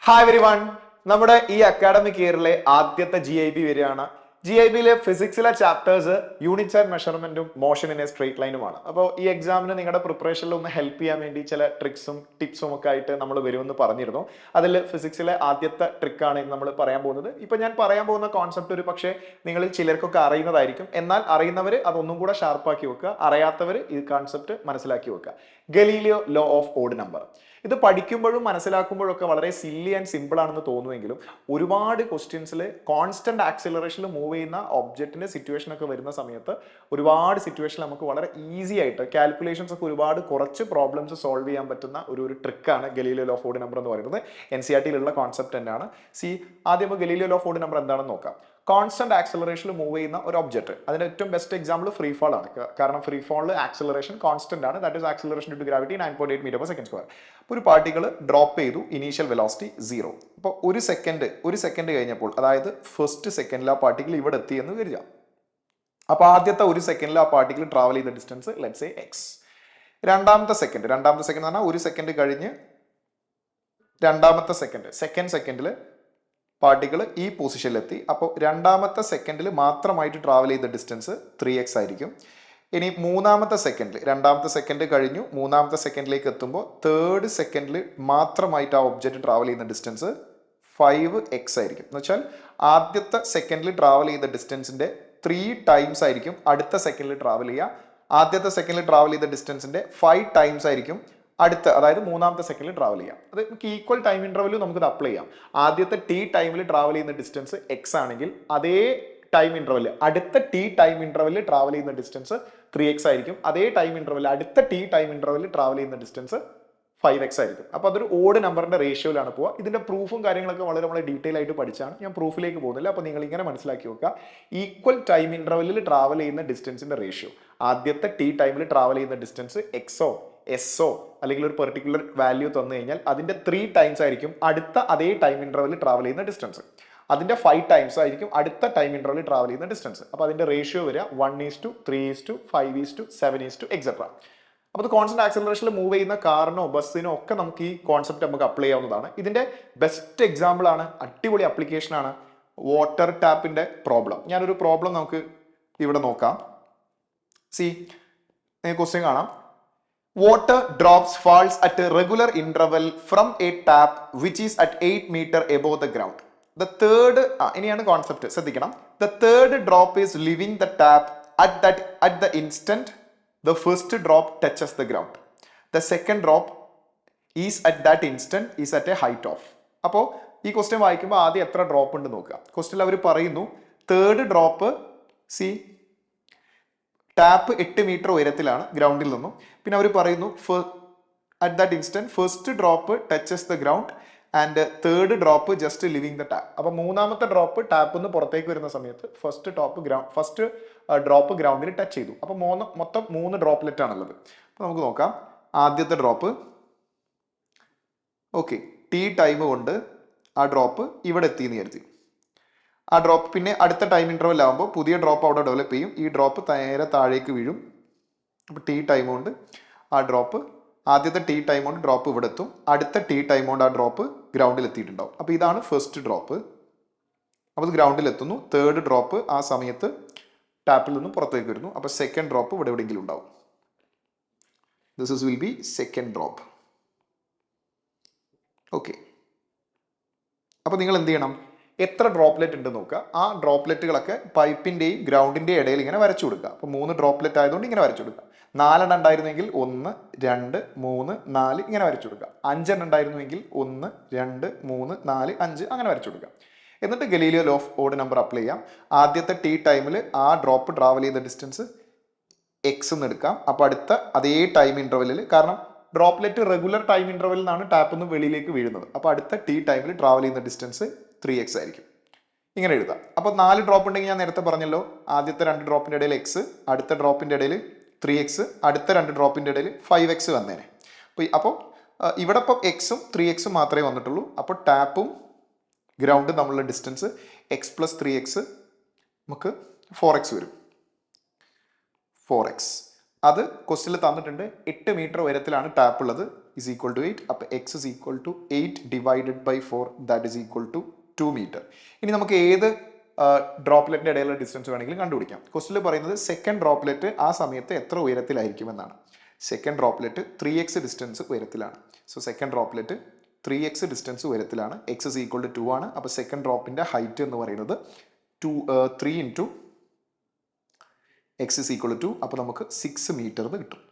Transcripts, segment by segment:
Hi every one. നമ്മുടെ ഈ academic ഇയറിലെ ആദ്യത്തെ GIB വരികയാണ്. GIBയിലെ ഫിസിക്സിലെ ചാപ്റ്റേഴ്സ് യൂണിറ്റ്സ് ആൻഡ് മെഷർമെന്റും മോഷൻ ഇൻ എ സ്ട്രേറ്റ് ലൈനുമാണ്. അപ്പോൾ ഈ എക്സാമിന് നിങ്ങളുടെ പ്രിപ്പറേഷനിൽ ഒന്ന് ഹെൽപ്പ് ചെയ്യാൻ വേണ്ടി ചില ട്രിക്സും ടിപ്സും ഒക്കെ ആയിട്ട് നമ്മൾ വരുമെന്ന് പറഞ്ഞിരുന്നു. അതിൽ ഫിസിക്സിലെ ആദ്യത്തെ ട്രിക്കാണ് നമ്മൾ പറയാൻ പോകുന്നത്. ഇപ്പൊ ഞാൻ പറയാൻ പോകുന്ന കോൺസെപ്റ്റ് ഒരു പക്ഷേ നിങ്ങളിൽ ചിലർക്കൊക്കെ അറിയുന്നതായിരിക്കും. എന്നാൽ അറിയുന്നവർ അതൊന്നും കൂടെ ഷാർപ്പാക്കി വെക്കുക, അറിയാത്തവർ ഈ കോൺസെപ്റ്റ് മനസ്സിലാക്കി വെക്കുക. Galileo law of odd number. ഇത് പഠിക്കുമ്പോഴും മനസ്സിലാക്കുമ്പോഴും ഒക്കെ വളരെ സില്ലി ആൻഡ് സിമ്പിൾ ആണെന്ന് തോന്നുമെങ്കിലും ഒരുപാട് ക്വസ്റ്റ്യൻസിൽ കോൺസ്റ്റന്റ് ആക്സിലറേഷനിൽ മൂവ് ചെയ്യുന്ന ഒബ്ജക്റ്റിന്റെ സിറ്റുവേഷൻ ഒക്കെ വരുന്ന സമയത്ത് ഒരുപാട് സിറ്റുവേഷൻ നമുക്ക് വളരെ ഈസി ആയിട്ട് കാൽക്കുലേഷൻസ് ഒക്കെ ഒരുപാട് കുറച്ച് പ്രോബ്ലംസ് സോൾവ് ചെയ്യാൻ പറ്റുന്ന ഒരു ട്രിക്കാണ് Galileo law of odd number എന്ന് പറയുന്നത്. NCERTയിലുള്ള കോൺസെപ്റ്റ് തന്നെയാണ്. ആദ്യം Galileo law of odd number എന്താണെന്ന് നോക്കാം. കോൺസ്റ്റന്റ് ആക്സിലറേഷനിൽ മൂവ് ചെയ്യുന്ന ഒരു ഒബ്ജക്റ്റ്, അതിന്റെ ഏറ്റവും ബെസ്റ്റ് എക്സാമ്പിൾ ഫ്രീ ഫാൾ ആണ്. കാരണം ഫ്രീ ഫാളിൽ ആക്സിലറേഷൻ കോൺസ്റ്റന്റ് ആണ്, that is acceleration due to gravity 9.8 metre per second square. അപ്പോൾ ഒരു പാർട്ടിക്കിൾ ഡ്രോപ്പ് ചെയ്തു, ഇനീഷ്യൽ വെലോസിറ്റി 0. അപ്പോൾ ഒരു സെക്കൻഡ് കഴിഞ്ഞപ്പോൾ, അതായത് ഫസ്റ്റ് സെക്കൻഡിൽ ആ പാർട്ടിക്കിൾ ഇവിടെ എത്തി എന്ന് കരുതാം. അപ്പോൾ ആദ്യത്തെ ഒരു സെക്കൻഡിൽ ആ പാർട്ടിക്കിൾ ട്രാവൽ ചെയ്ത ഡിസ്റ്റൻസ് ലെറ്റ്സ് സേ x. രണ്ടാമത്തെ സെക്കൻഡ് എന്ന് പറഞ്ഞാൽ ഒരു സെക്കൻഡ് കഴിഞ്ഞ് രണ്ടാമത്തെ സെക്കൻഡ് സെക്കൻഡിൽ പാർട്ടിക്കിൾ ഈ പൊസിഷനിലെത്തി. അപ്പോൾ രണ്ടാമത്തെ സെക്കൻഡിൽ മാത്രമായിട്ട് ട്രാവൽ ചെയ്ത ഡിസ്റ്റൻസ് 3x ആയിരിക്കും. ഇനി രണ്ടാമത്തെ സെക്കൻഡ് കഴിഞ്ഞു, മൂന്നാമത്തെ സെക്കൻഡിലേക്ക് എത്തുമ്പോൾ തേർഡ് സെക്കൻഡിൽ മാത്രമായിട്ട് ആ ഒബ്ജക്റ്റ് ട്രാവൽ ചെയ്യുന്ന ഡിസ്റ്റൻസ് 5x ആയിരിക്കും. എന്ന് വെച്ചാൽ ആദ്യത്തെ സെക്കൻഡിൽ ട്രാവൽ ചെയ്ത ഡിസ്റ്റൻസിന്റെ 3 ടൈംസ് ആയിരിക്കും അടുത്ത സെക്കൻഡിൽ ട്രാവൽ ചെയ്യുക. ആദ്യത്തെ സെക്കൻഡിൽ ട്രാവൽ ചെയ്ത ഡിസ്റ്റൻസിന്റെ 5 ടൈംസ് ആയിരിക്കും അതായത് മൂന്നാമത്തെ സെക്കൻഡിൽ ട്രാവൽ ചെയ്യാം. അത് നമുക്ക് ഈക്വൽ ടൈം ഇന്റർവെല്ലിൽ നമുക്കത് അപ്ലൈ ചെയ്യാം. ആദ്യത്തെ ടൈമിൽ ട്രാവൽ ചെയ്യുന്ന ഡിസ്റ്റൻസ് x ആണെങ്കിൽ അതേ ടൈം ഇന്റർവെല്ലിൽ അടുത്ത ടൈം ഇന്റർവെല്ലിൽ ട്രാവൽ ചെയ്യുന്ന ഡിസ്റ്റൻസ് 3x ആയിരിക്കും. അതേ ടൈം ഇന്റർവെല്ലിൽ അടുത്ത ടൈം ഇന്റർവെല്ലിൽ ട്രാവൽ ചെയ്യുന്ന ഡിസ്റ്റൻസ് 5x ആയിരിക്കും. അപ്പോൾ അതൊരു ഓഡ് നമ്പറിന്റെ റേഷ്യോയിലാണ് പോവുക. ഇതിന്റെ പ്രൂഫും കാര്യങ്ങളൊക്കെ വളരെ ഡീറ്റെയിൽ ആയിട്ട് പഠിച്ചാണ്. ഞാൻ പ്രൂഫിലേക്ക് പോകുന്നില്ല. അപ്പോൾ നിങ്ങൾ ഇങ്ങനെ മനസ്സിലാക്കി വെക്കുക, ഈക്വൽ ടൈം ഇന്റർവെല്ലിൽ ട്രാവൽ ചെയ്യുന്ന ഡിസ്റ്റൻസിന്റെ റേഷ്യോ, ആദ്യത്തെ ടൈമിൽ ട്രാവൽ ചെയ്യുന്ന ഡിസ്റ്റൻസ് എക്സോ എസ്ഒ അല്ലെങ്കിൽ ഒരു പെർട്ടിക്കുലർ വാല്യൂ തന്നു കഴിഞ്ഞാൽ അതിന്റെ 3 ടൈംസ് ആയിരിക്കും അടുത്ത അതേ ടൈം ഇന്റർവെല്ലിൽ ട്രാവൽ ചെയ്യുന്ന ഡിസ്റ്റൻസ്. അതിന്റെ 5 ടൈംസ് ആയിരിക്കും അടുത്ത ടൈം ഇന്റർവെല്ലിൽ ട്രാവൽ ചെയ്യുന്ന ഡിസ്റ്റൻസ്. അപ്പോൾ അതിന്റെ റേഷ്യോ വരിക 1:3:5:7 എക്സെട്ര. അപ്പോൾ അത് കോൺസ്റ്റന്റ് ആക്സിലറേഷനിൽ മൂവ് ചെയ്യുന്ന കാറിനോ ബസ്സിനോ ഒക്കെ നമുക്ക് ഈ കോൺസെപ്റ്റ് നമുക്ക് അപ്ലൈ ചെയ്യാവുന്നതാണ്. ഇതിന്റെ ബെസ്റ്റ് എക്സാമ്പിൾ ആണ്, അടിപൊളി ആപ്ലിക്കേഷൻ ആണ് വാട്ടർ ടാപ്പിന്റെ പ്രോബ്ലം. ഞാനൊരു പ്രോബ്ലം നമുക്ക് ഇവിടെ നോക്കാം. ക്വസ്റ്റ്യൻ കാണാം. Water drops falls at a regular interval from a tap which is at 8 meter above the ground. The third ഇനിയാണ് കോൺസെപ്റ്റ്, ശ്രദ്ധിക്കണം. The third drop is leaving the tap at the instant the first drop touches the ground. The second drop is at that instant is at a height of. അപ്പോൾ ഈ question വായിക്കുമ്പോൾ ആദ്യം എത്ര drop ഉണ്ട് നോക്കുക. ക്വസ്റ്റ്യനിൽ അവർ പറയുന്നു തേർഡ് ഡ്രോപ്പ് ടാപ്പ് 8 മീറ്റർ ഉയരത്തിലാണ് ഗ്രൗണ്ടിൽ നിന്നും. പിന്നെ അവർ പറയുന്നു at that instant first drop touches the ground and third drop just living the tap. അപ്പൊ മൂന്നാമത്തെ ഡ്രോപ്പ് ടാപ്പിൽ നിന്ന് പുറത്തേക്ക് വരുന്ന സമയത്ത് ഫസ്റ്റ് ഡ്രോപ്പ് ഗ്രൗണ്ടിൽ ടച്ച് ചെയ്തു. അപ്പൊ മൊത്തം 3 ഡ്രോപ്പ്ലെറ്റ് ആണുള്ളത്. അപ്പൊ നമുക്ക് നോക്കാം. ആദ്യത്തെ ഡ്രോപ്പ് ടൈം കൊണ്ട് ആ ഡ്രോപ്പ് ഇവിടെ എത്തിയെന്ന് കരുതി. ആ ഡ്രോപ്പ് പിന്നെ അടുത്ത ടൈം ഇന്റർവെൽ ആകുമ്പോൾ പുതിയ ഡ്രോപ്പ് അവിടെ ഡെവലപ്പ് ചെയ്യും. ഈ ഡ്രോപ്പ് നേരെ താഴേക്ക് വീഴും. അപ്പോൾ ടൈം കൊണ്ട് ആ ഡ്രോപ്പ് ആദ്യത്തെ ടൈം കൊണ്ട് ഡ്രോപ്പ് ഇവിടെ എത്തും. അടുത്ത ടൈം കൊണ്ട് ആ ഡ്രോപ്പ് ഗ്രൗണ്ടിൽ എത്തിയിട്ടുണ്ടാവും. അപ്പോൾ ഇതാണ് ഫസ്റ്റ് ഡ്രോപ്പ്. അപ്പോൾ ഇത് ഗ്രൗണ്ടിൽ എത്തുന്നു. തേർഡ് ഡ്രോപ്പ് ആ സമയത്ത് ടാപ്പിൽ നിന്നും പുറത്തേക്ക് വരുന്നു. അപ്പോൾ സെക്കൻഡ് ഡ്രോപ്പ് ഇവിടെ എവിടെയെങ്കിലും ഉണ്ടാവും. This will be second drop. അപ്പോൾ നിങ്ങൾ എന്ത് ചെയ്യണം, എത്ര ഡ്രോപ്ലെറ്റ് ഉണ്ട് നോക്കുക. ആ ഡ്രോപ്ലെറ്റുകളൊക്കെ പൈപ്പിന്റെയും ഗ്രൗണ്ടിന്റെയും ഇടയിൽ ഇങ്ങനെ വരച്ചു കൊടുക്കുക. അപ്പോൾ 3 ഡ്രോപ്ലെറ്റ് ആയതുകൊണ്ട് ഇങ്ങനെ വരച്ചു കൊടുക്കുക. 4 ഉണ്ടായിരുന്നെങ്കിൽ 1 2 3 4 ഇങ്ങനെ വരച്ചു കൊടുക്കുക. 5 ഉണ്ടായിരുന്നെങ്കിൽ 1 2 3 4 5 അങ്ങനെ വരച്ചു കൊടുക്കുക. എന്നിട്ട് Galileo law of odd number apply ചെയ്യാം. ആദ്യത്തെ ടൈമിൽ ആ ഡ്രോപ്പ് ട്രാവൽ ചെയ്ത ഡിസ്റ്റൻസ് x എന്ന് എടുക്കാം. അപ്പോൾ അടുത്ത അതേ ടൈം ഇന്റർവെല്ലിൽ, കാരണം ഡ്രോപ്ലെറ്റ് റെഗുലർ ടൈം ഇന്റർവെല്ലിൽ നിന്നാണ് ടാപ്പിൽ നിന്ന് വെളിയിലേക്ക് വീഴുന്നത്. അപ്പോൾ അടുത്ത ടൈമിൽ ട്രാവൽ ചെയ്യുന്ന ഡിസ്റ്റൻസ് 3x ആയിരിക്കും. ഇങ്ങനെ എഴുതാം. അപ്പോൾ 4 ഡ്രോപ്പ് ഉണ്ടെങ്കിൽ ഞാൻ നേരത്തെ പറഞ്ഞല്ലോ, ആദ്യത്തെ 2 ഡ്രോപ്പിന്റെ ഇടയിൽ x, അടുത്ത ഡ്രോപ്പിന്റെ ഇടയിൽ 3x, അടുത്ത 2 ഡ്രോപ്പിന്റെ ഇടയിൽ 5x വന്നേനെ. അപ്പോൾ ഇവിടെ ഇപ്പോൾ എക്സും 3x മാത്രമേ വന്നിട്ടുള്ളൂ. അപ്പോൾ ടാപ്പും ഗ്രൗണ്ടും തമ്മിലുള്ള ഡിസ്റ്റൻസ് x + 3x നമുക്ക് 4x വരും. 4x അത് ക്വസ്റ്റ്യനിൽ തന്നിട്ടുണ്ട്. 8 മീറ്റർ ഉയരത്തിലാണ് ടാപ്പ് ഉള്ളത്. Is equal to 8. അപ്പോൾ x is equal to 8 divided by 4 that is equal to 2 metre. ഇനി നമുക്ക് ഏത് ഡ്രോപ്ലെറ്റിന്റെ ഇടയിലുള്ള ഡിസ്റ്റൻസ് വേണമെങ്കിലും കണ്ടുപിടിക്കാം. ക്വസ്റ്റിൽ പറയുന്നത് സെക്കൻഡ് ഡ്രോപ്ലെറ്റ് ആ സമയത്ത് എത്ര ഉയരത്തിലായിരിക്കും എന്നാണ്. സെക്കൻഡ് ഡ്രോപ്ലെറ്റ് 3x ഡിസ്റ്റൻസ് ഉയരത്തിലാണ്. So second droplet 3x distance ഉയരത്തിലാണ്. എക്സ് ഇസ് ഈക്വൽ ടു 2 ആണ്. അപ്പോൾ സെക്കൻഡ് ഡ്രോപ്പിന്റെ ഹൈറ്റ് എന്ന് പറയുന്നത് 3 into x is equal to 2. അപ്പോൾ നമുക്ക് 6 മീറ്റർ എന്ന് കിട്ടും.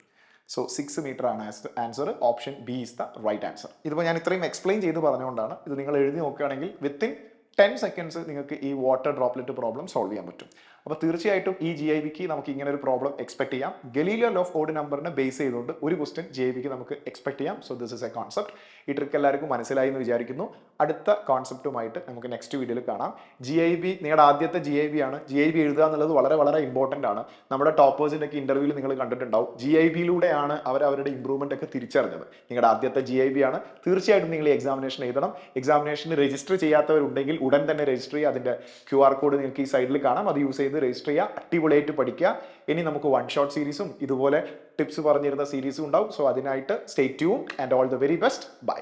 സോ 6 മീറ്റർ ആണ് answer. Option B is the right answer. ഇതിപ്പോൾ ഞാൻ ഇത്രയും എക്സ്പ്ലെയിൻ ചെയ്ത് പറഞ്ഞുകൊണ്ടാണ്. ഇത് നിങ്ങൾ എഴുതി നോക്കുകയാണെങ്കിൽ വിത്തിൻ 10 സെക്കൻഡ്സ് നിങ്ങൾക്ക് ഈ വാട്ടർ ഡ്രോപ്ലെറ്റ് പ്രോബ്ലം സോൾവ് ചെയ്യാൻ പറ്റും. അപ്പോൾ തീർച്ചയായിട്ടും ഈ GIBക്ക് നമുക്ക് ഇങ്ങനെ ഒരു പ്രോബ്ലം എക്സ്പെക്ട് ചെയ്യാം. ഗലീലിയോ ലോ ഓഫ് ഓഡ് നമ്പറിനെ ബേസ് ചെയ്തുകൊണ്ട് ഒരു ക്വസ്റ്റ്യൻ GIBക്ക് നമുക്ക് എക്സ്പെക്ട് ചെയ്യാം. So this is a concept. ഈ ട്രിക്ക് എല്ലാവർക്കും മനസ്സിലായി എന്ന് വിചാരിക്കുന്നു. അടുത്ത കോൺസെപ്റ്റുമായിട്ട് നമുക്ക് നെക്സ്റ്റ് വീഡിയോയിൽ കാണാം. GIB നിങ്ങളുടെ ആദ്യത്തെ GIB ആണ്. GIB എഴുതുക എന്നുള്ളത് വളരെ വളരെ ഇമ്പോർട്ടൻ്റ് ആണ്. നമ്മുടെ ടോപ്പേഴ്സിൻ്റെ ഒക്കെ ഇന്റർവ്യൂവിൽ നിങ്ങൾ കണ്ടിട്ടുണ്ടാവും. GIBയിലൂടെയാണ് അവരുടെ ഇമ്പ്രൂവ്മെന്റ് ഒക്കെ തിരിച്ചറിഞ്ഞത്. നിങ്ങളുടെ ആദ്യത്തെ GIB ആണ്. തീർച്ചയായിട്ടും നിങ്ങൾ ഈ എക്സാമിനേഷൻ എഴുതണം. എക്സാമിനേഷന് രജിസ്റ്റർ ചെയ്യാത്തവരുണ്ടെങ്കിൽ ഉടൻ തന്നെ രജിസ്റ്റർ ചെയ്യുക. അതിന്റെ QR കോഡ് നിങ്ങൾക്ക് ഈ സൈഡിൽ കാണാം. അത് യൂസ് ചെയ്ത് രജിസ്റ്റർ ചെയ്യുക. അടിപൊളിയായിട്ട് പഠിക്കുക. ഇനി നമുക്ക് 1 ഷോട്ട് സീരീസും ഇതുപോലെ ടിപ്സ് പറഞ്ഞിരുന്ന സീരീസും ഉണ്ടാവും. സോ അതിനായിട്ട് stay tune and all the very best. By.